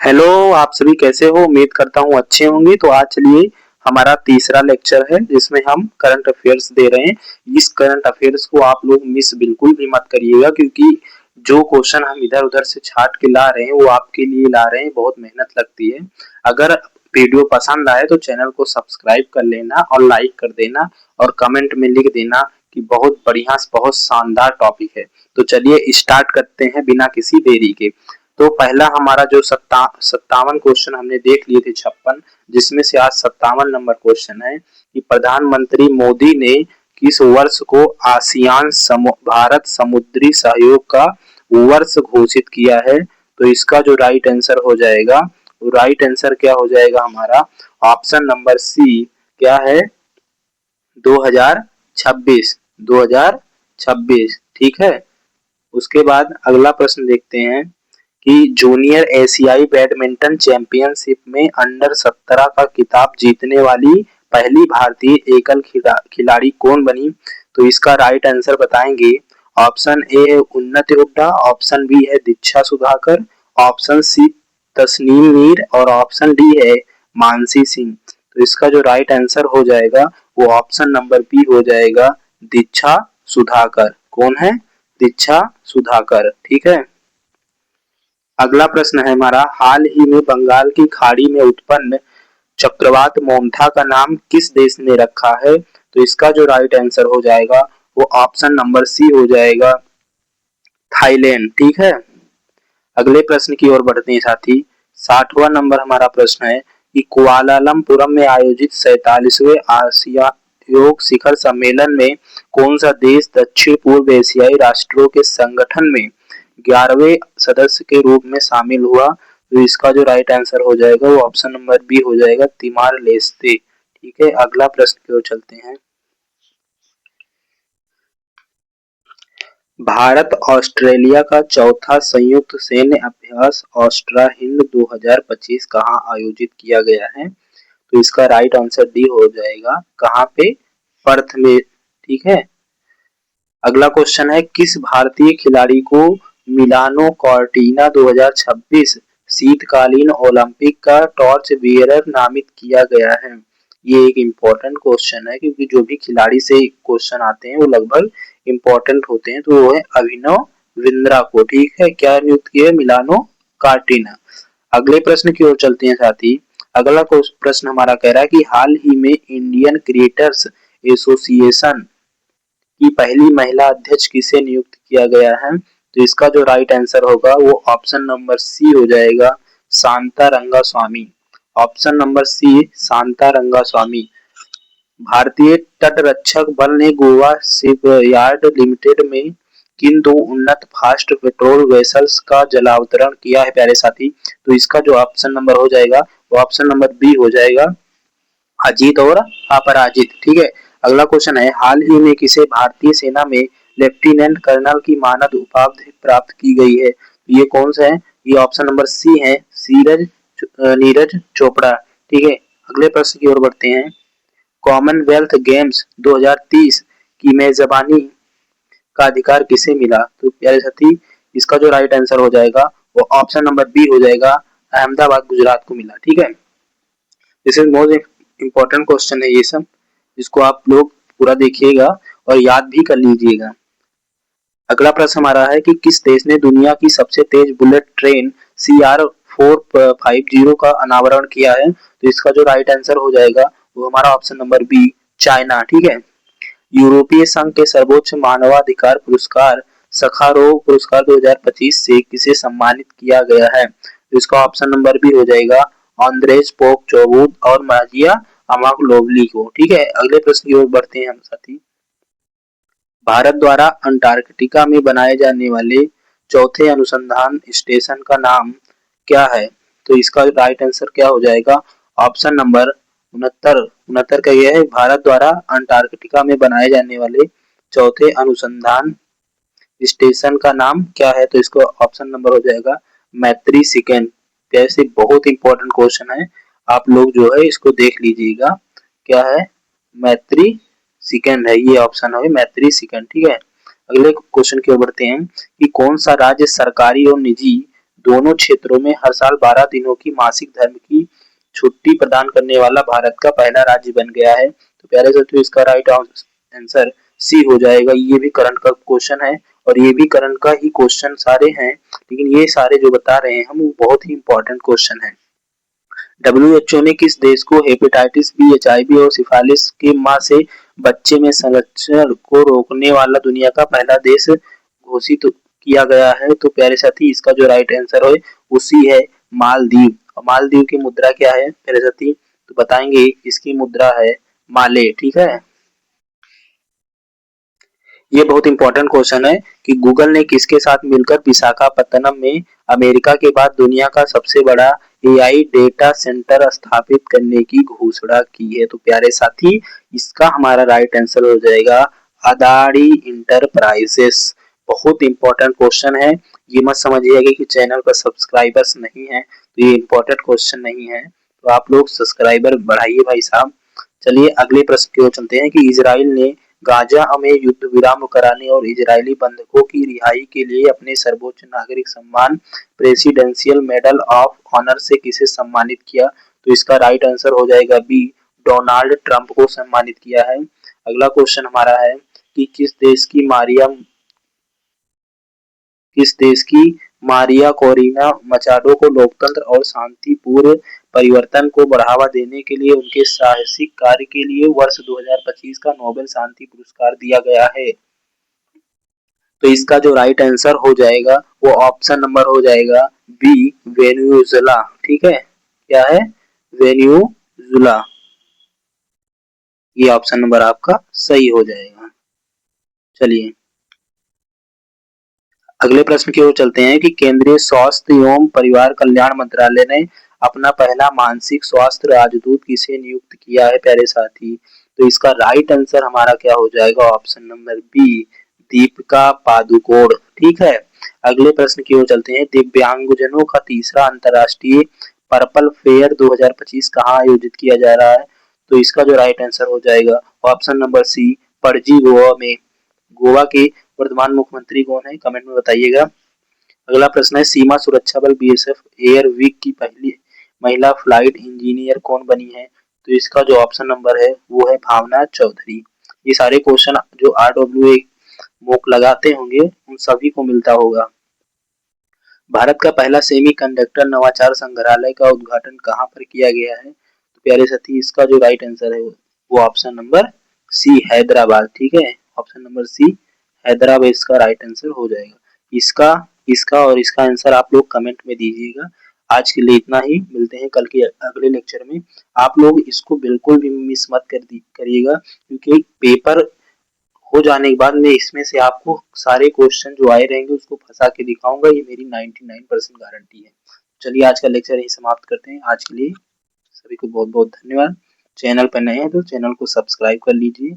Hello, आप सभी कैसे हो? उम्मीद करता हूँ अच्छे होंगे। तो आज चलिए हमारा तीसरा लेक्चर है जिसमें हम करंट अफेयर्स दे रहे हैं। इस करंट अफेयर्स को आप लोग मिस बिल्कुल भी मत करिएगा, क्योंकि जो क्वेश्चन हम इधर उधर से छाट के ला रहे हैं वो आपके लिए ला रहे हैं। बहुत मेहनत लगती है। अगर वीडियो पसंद आए तो चैनल को सब्सक्राइब कर लेना और लाइक कर देना और कमेंट में लिख देना कि बहुत बढ़िया, बहुत शानदार टॉपिक है। तो चलिए स्टार्ट करते हैं बिना किसी देरी के। तो पहला हमारा जो 57 क्वेश्चन हमने देख लिए थे 56, जिसमें से आज 57 नंबर क्वेश्चन है कि प्रधानमंत्री मोदी ने किस वर्ष को आसियान भारत समुद्री सहयोग का वर्ष घोषित किया है? तो इसका जो राइट आंसर हो जाएगा, वो राइट आंसर क्या हो जाएगा हमारा? ऑप्शन नंबर सी क्या है? 2026। 2026 ठीक है। उसके बाद अगला प्रश्न देखते हैं कि जूनियर एशियाई बैडमिंटन चैंपियनशिप में अंडर 17 का खिताब जीतने वाली पहली भारतीय एकल खिलाड़ी कौन बनी? तो इसका राइट आंसर बताएंगे। ऑप्शन ए है उन्नति हुड्डा, ऑप्शन बी है दीक्षा सुधाकर, ऑप्शन सी तस्नीम मीर और ऑप्शन डी है मानसी सिंह। तो इसका जो राइट आंसर हो जाएगा वो ऑप्शन नंबर बी हो जाएगा, दीक्षा सुधाकर। कौन है? दीक्षा सुधाकर। ठीक है। अगला प्रश्न है हमारा, हाल ही में बंगाल की खाड़ी में उत्पन्न चक्रवात मोम्था का नाम किस देश ने रखा है? तो इसका जो राइट आंसर हो जाएगा वो ऑप्शन नंबर सी हो जाएगा, थाईलैंड। ठीक है। अगले प्रश्न की ओर बढ़ते हैं साथी। 60वां नंबर हमारा प्रश्न है कि कुआलालंपुरम में आयोजित 47वें आसिया योग शिखर सम्मेलन में कौन सा देश दक्षिण पूर्व एशियाई राष्ट्रों के संगठन में 11वें सदस्य के रूप में शामिल हुआ? तो इसका जो राइट आंसर हो जाएगा वो ऑप्शन नंबर बी हो जाएगा, तिमार लेस्ते। ठीक है। अगला प्रश्न की ओर चलते हैं। भारत ऑस्ट्रेलिया का चौथा संयुक्त सैन्य अभ्यास ऑस्ट्रा हिंद 2025 कहाँ आयोजित किया गया है? तो इसका राइट आंसर डी हो जाएगा, कहाँ पे? पर्थ में। ठीक है। अगला क्वेश्चन है, किस भारतीय खिलाड़ी को मिलानो कॉर्टिना 2026 शीतकालीन ओलंपिक का टॉर्च बियरर नामित किया गया है? ये एक इम्पोर्टेंट क्वेश्चन है, क्योंकि जो भी खिलाड़ी से क्वेश्चन आते हैं वो लगभग इम्पोर्टेंट होते हैं। तो वो है अभिनव बिंद्रा को। ठीक है। क्या नियुक्त किया? मिलानो कार्टिना। अगले प्रश्न की ओर चलते हैं साथी। अगला प्रश्न हमारा कह रहा है कि हाल ही में इंडियन क्रिएटर्स एसोसिएशन की पहली महिला अध्यक्ष किसे नियुक्त किया गया है? तो इसका जो राइट आंसर होगा वो ऑप्शन नंबर सी हो जाएगा, शांता रंगा स्वामी। ऑप्शन नंबर सी, शांता रंगा स्वामी। भारतीय तटरक्षक बल ने गोवा शिपयार्ड लिमिटेड में किन दो उन्नत फास्ट पेट्रोल वेसल्स का जलावतरण किया है प्यारे साथी? तो इसका जो ऑप्शन नंबर हो जाएगा वो ऑप्शन नंबर बी हो जाएगा, अजीत और अपराजित। ठीक है। अगला क्वेश्चन है, हाल ही में किसे भारतीय सेना में लेफ्टिनेंट कर्नल की मानद उपाधि प्राप्त की गई है? ये कौन सा है? ये ऑप्शन नंबर सी है, नीरज चोपड़ा। ठीक है। अगले प्रश्न की ओर बढ़ते हैं। कॉमनवेल्थ गेम्स 2030 की मेजबानी का अधिकार किसे मिला? तो प्यारे साथी इसका जो राइट आंसर हो जाएगा वो ऑप्शन नंबर बी हो जाएगा, अहमदाबाद गुजरात को मिला। ठीक है। This is most important question है ये सब, जिसको आप लोग पूरा देखिएगा और याद भी कर लीजिएगा। अगला प्रश्न हमारा है कि किस देश ने दुनिया की सबसे तेज बुलेट ट्रेन CR450 का अनावरण किया है? तो इसका जो राइट आंसर हो जाएगा वो हमारा ऑप्शन नंबर बी, चाइना। ठीक है। यूरोपीय संघ के सर्वोच्च मानवाधिकार पुरस्कार सखारोव पुरस्कार 2025 से किसे सम्मानित किया गया है? तो इसका ऑप्शन नंबर बी हो जाएगा, आंद्रेज पोप चौबूद और माजिया अमागलोवली को। ठीक है। अगले प्रश्न की ओर बढ़ते हैं हम साथी। भारत द्वारा अंटार्कटिका में बनाए जाने वाले चौथे अनुसंधान स्टेशन का नाम क्या है? तो इसका राइट आंसर क्या हो जाएगा? ऑप्शन नंबर 69 का यह है, भारत द्वारा अंटार्कटिका में बनाए जाने वाले चौथे अनुसंधान स्टेशन का नाम क्या है? तो इसको ऑप्शन नंबर हो जाएगा, मैत्री सेकंड। कैसे बहुत इंपॉर्टेंट क्वेश्चन है, आप लोग जो है इसको देख लीजिएगा। क्या है? मैत्री सेकंड है, ये ऑप्शन है मैत्री सेकंड। ठीक है। अगले क्वेश्चन की ओर बढ़ते हैं कि कौन सा राज्य सरकारी और निजी दोनों क्षेत्रों में हर साल 12 दिनों की मासिक धर्म की छुट्टी प्रदान करने वाला भारत का पहला राज्य बन गया है। तो प्यारे साथियों, इसका राइट आंसर सी हो जाएगा। ये भी करंट का क्वेश्चन है और ये भी करंट का ही क्वेश्चन सारे हैं, लेकिन ये सारे जो बता रहे हैं हम वो बहुत ही इंपॉर्टेंट क्वेश्चन है। WHO ने किस देश को हेपेटाइटिस बी, HIV और सिफालिस के मां से बच्चे में संक्रमण को रोकने वाला दुनिया का पहला देश घोषित किया गया है? तो प्यारे साथी, इसका जो राइट आंसर है उसी है मालदीव। और मालदीव की मुद्रा क्या है प्यारे साथी? तो बताएंगे, इसकी मुद्रा है माले। ठीक है, ये बहुत इंपॉर्टेंट क्वेश्चन है कि गूगल ने किसके साथ मिलकर विशाखापत्तनम में अमेरिका के बाद दुनिया का सबसे बड़ा AI डेटा सेंटर स्थापित करने की घोषणा की है? तो प्यारे साथी, इसका हमारा राइट आंसर हो जाएगा अदानी इंटरप्राइजेस। बहुत इंपॉर्टेंट क्वेश्चन है, ये मत समझिएगा कि चैनल पर सब्सक्राइबर्स नहीं है तो ये इंपॉर्टेंट क्वेश्चन नहीं है। तो आप लोग सब्सक्राइबर बढ़ाइए भाई साहब। चलिए अगले प्रश्न की ओर चलते हैं कि इजराइल ने गाजा में युद्ध विराम कराने और इजरायली बंधकों की रिहाई के लिए अपने सर्वोच्च नागरिक सम्मान प्रेसिडेंशियल मेडल ऑफ ऑनर से किसे सम्मानित किया? तो इसका राइट आंसर हो जाएगा बी, डोनाल्ड ट्रंप को सम्मानित किया है। अगला क्वेश्चन हमारा है कि किस देश की मारिया कोरिना मचाडो को लोकतंत्र और शांतिपूर्ण परिवर्तन को बढ़ावा देने के लिए उनके साहसिक कार्य के लिए वर्ष 2025 का नोबेल शांति पुरस्कार दिया गया है? तो इसका जो राइट आंसर हो जाएगा वो ऑप्शन नंबर हो जाएगा बी, वेनेजुएला। ठीक है, क्या है? वेनेजुएला। ये ऑप्शन नंबर आपका सही हो जाएगा। चलिए अगले प्रश्न की ओर चलते हैं कि केंद्रीय स्वास्थ्य एवं परिवार कल्याण मंत्रालय ने अपना पहला मानसिक स्वास्थ्य राजदूत किसे नियुक्त किया है प्यारे साथी? तो इसका राइट आंसर हमारा क्या हो जाएगा? Option number B, Deepika Padukone. ठीक है, अगले प्रश्न की ओर चलते हैं। दिव्यांगजनों का तीसरा अंतर्राष्ट्रीय पर्पल फेयर 2025 कहाँ आयोजित किया जा रहा है? तो इसका जो राइट आंसर हो जाएगा option number C, Panaji Goa में। गोवा के वर्तमान मुख्यमंत्री कौन है? कमेंट में बताइएगा। अगला प्रश्न है, सीमा सुरक्षा बल BSF एयर वीक की पहली महिला फ्लाइट इंजीनियर कौन बनी है? तो इसका जो ऑप्शन नंबर है वो है भावना चौधरी। ये सारे क्वेश्चन जो RWA मोक लगाते होंगे उन सभी को मिलता होगा। भारत का पहला सेमीकंडक्टर नवाचार संग्रहालय का उद्घाटन कहाँ पर किया गया है? तो प्यारे साथी, इसका जो राइट आंसर है वो ऑप्शन नंबर सी, हैदराबाद। ठीक है, ऑप्शन नंबर सी, हैदराबाद इसका राइट आंसर हो जाएगा। इसका इसका और इसका आंसर आप लोग कमेंट में दीजिएगा। आज के लिए इतना ही, मिलते हैं कल के अगले लेक्चर में। आप लोग इसको बिल्कुल भी मिस मत करिएगा, क्योंकि पेपर हो जाने के बाद मैं इसमें से आपको सारे क्वेश्चन जो आए रहेंगे उसको फंसा के दिखाऊंगा। ये मेरी 99% गारंटी है। चलिए आज का लेक्चर यही समाप्त करते हैं। आज के लिए सभी को बहुत बहुत धन्यवाद। चैनल पर नए हैं तो चैनल को सब्सक्राइब कर लीजिए।